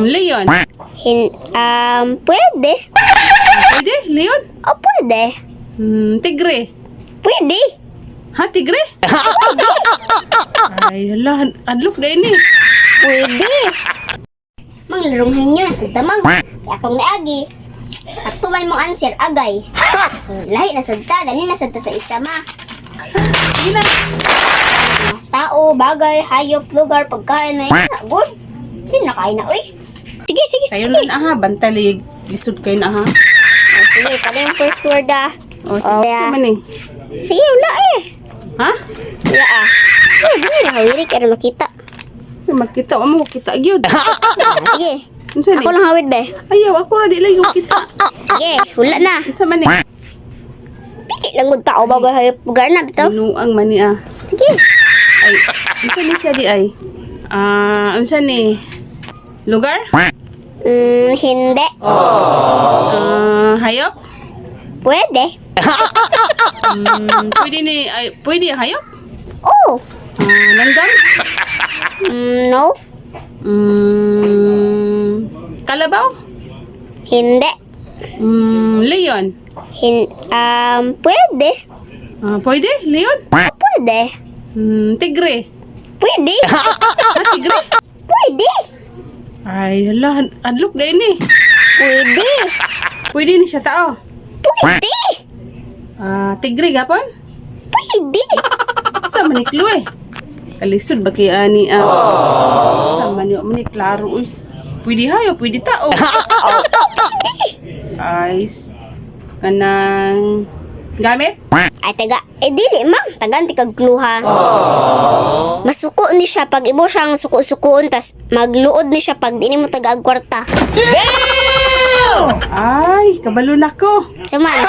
Leon. Pwede. Pwede? Leon? O, pwede. Tigre. Pwede. Ha, tigre? Ay, hala, adlok na ini. Pwede. Manglarong hinyo na sa damang. Atong naagi. Sakto man mong answer, agay. So, lahi na sadta, dali na sadta sa isa ma. Sige na. Tao, bagay, hayop, lugar, pagkain, may good. Hindi na kain na, uy. Sige, sige, Kayo sige. na ha, bantalig. Lisod kayo na ha. Oh, sige, kada yung first word ah. O, sige, yeah. man eh. Sige, wala eh. Ha? Wala ah. Ay, gano'n na hawiri, kaya makita. Ay, magkita, mo kita gyud. Sige, Unsa ni? ako lang hawid be. Ayaw, ako ra di lang yung kita. Sige, wala na. Unsa man eh? Pili lang gud tao bagay hayop lugar na bitaw. Binuang man ni ah. Sige. Ay, unsa ni siya di ay? Unsa ni? Lugar? Hindi. Hayop? Pwede. Pwede ni, ay, pwede hayop? Oh. Langgam? No. Kalabaw? Hindi. Leon? Pwede. Pwede? Leon? Pwede. Tigre? Pwede. Ha, tigre? Pwede. Ay, hala, adlok na ini. Pwede. Pwede ni siya tao. Pwede. Tigre gapon? Pwede. Sa maniklo eh. Kalisod ba kaya ani sa manyo mani klaro uy. Pwede hayo, pwede tao. Ay, kanang gamit? Ay, taga, dili, ma'am. Tagan, tikag kluha. Masuko ni siya pag ibo siyang suko-sukoon, tas magluod ni siya pag di ni mo taga kwarta. Ay, kabalo na ko. Suman.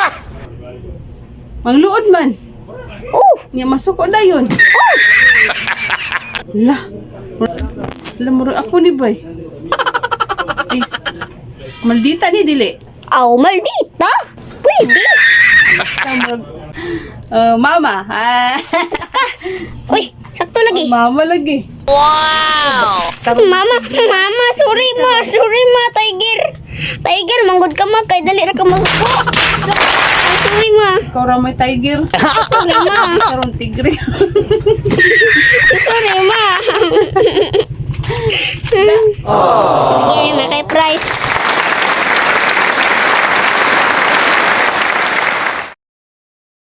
Mangluod man. Nya masuko na yun. Lah. Lamuro ako ni bay. Is, maldita ni dili. Aw, maldita. Pwede. Lamurag. Mama. Uy, sakto lagi. Mama lagi. Mama, sorry ma, tiger. Tiger, manggod ka ma, kay dali ra ka masuko. Ay, sorry ma. Ikaw ra may tiger. Sorry ma. Karon tigre. Sorry ma. Sige, may kay price.